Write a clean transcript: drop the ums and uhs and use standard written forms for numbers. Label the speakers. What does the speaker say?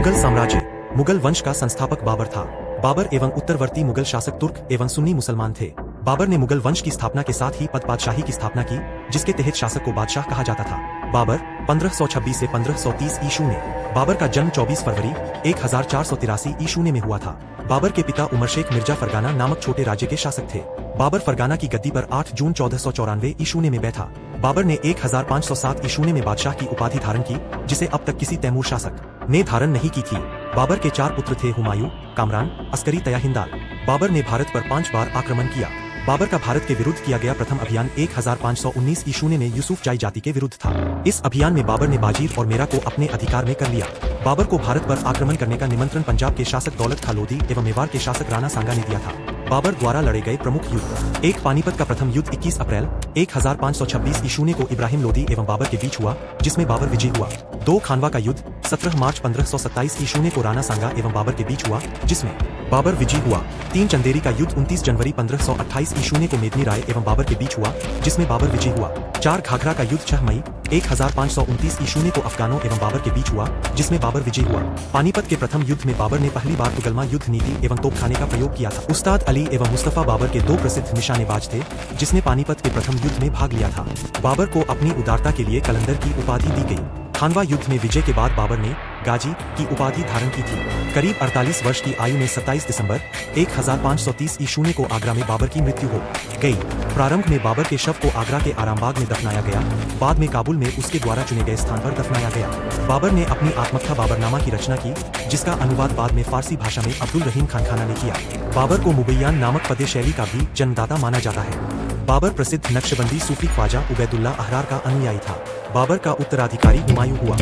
Speaker 1: मुगल साम्राज्य। मुगल वंश का संस्थापक बाबर था। बाबर एवं उत्तरवर्ती मुगल शासक तुर्क एवं सुन्नी मुसलमान थे। बाबर ने मुगल वंश की स्थापना के साथ ही पदपादशाही की स्थापना की, जिसके तहत शासक को बादशाह कहा जाता था। बाबर 1526 से 1530 ईशू में। बाबर का जन्म 24 फरवरी 1483 ईशू में हुआ था। बाबर के पिता उमर शेख मिर्जा फरगाना नामक छोटे राज्य के शासक थे। बाबर फरगाना की गद्दी पर 8 जून 1494 ईशू में बैठा। बाबर ने 1507 ईशू में बादशाह की उपाधि धारण की, जिसे अब तक किसी तैमूर शासक ने धारण नहीं की थी। बाबर के 4 पुत्र थे, हुमायूं, कामरान, अस्करी तया हिंदाल। बाबर ने भारत पर 5 बार आक्रमण किया। बाबर का भारत के विरुद्ध किया गया प्रथम अभियान 1519 ईशू में यूसुफ जाई जाति के विरुद्ध था। इस अभियान में बाबर ने बाजीर और मेरा को अपने अधिकार में कर लिया। बाबर को भारत पर आक्रमण करने का निमंत्रण पंजाब के शासक दौलत खां लोधी एवं मेवाड़ के शासक राणा सांगा ने दिया था। बाबर द्वारा लड़े गए प्रमुख युद्ध। 1 पानीपत का प्रथम युद्ध 21 अप्रैल 1526 ईशू को इब्राहिम लोधी एवं बाबर के बीच हुआ, जिसमें बाबर विजयी हुआ। 2 खानवा का युद्ध 17 मार्च 1527 ईशू को राणा सांगा एवं बाबर के बीच हुआ, जिसमें बाबर विजयी हुआ। 3 चंदेरी का युद्ध 29 जनवरी 1528 ईशू को मेदनी राय एवं बाबर के बीच हुआ, जिसमें बाबर विजयी हुआ। 4 घाघरा का युद्ध 6 मई 1529 ईशू को अफगानों एवं बाबर के बीच हुआ, जिसमें बाबर विजयी हुआ। पानीपत के प्रथम युद्ध में बाबर ने पहली बार तुगलमा युद्ध नीति एवं तोपखाने का प्रयोग किया था। उस्ताद अली एवं मुस्तफा बाबर के 2 प्रसिद्ध निशानेबाज थे, जिसने पानीपत के प्रथम युद्ध में भाग लिया था। बाबर को अपनी उदारता के लिए कलंदर की उपाधि दी गई। खानवा युद्ध में विजय के बाद बाबर ने गाजी की उपाधि धारण की थी। करीब 48 वर्ष की आयु में 27 दिसंबर 1530 ईशू को आगरा में बाबर की मृत्यु हो गई। प्रारंभ में बाबर के शव को आगरा के आरामबाग में दफनाया गया, बाद में काबुल में उसके द्वारा चुने गए स्थान पर दफनाया गया। बाबर ने अपनी आत्मकथा बाबरनामा की रचना की, जिसका अनुवाद बाद में फारसी भाषा में अब्दुल रहीम खानखाना ने किया। बाबर को मुबैयान नामक पद्य शैली का भी जन्मदाता माना जाता है। बाबर प्रसिद्ध नक्शबंदी सूफी ख्वाजा उबैदुल्ला अहरार का अनुयायी था। बाबर का उत्तराधिकारी हुमायूं हुआ।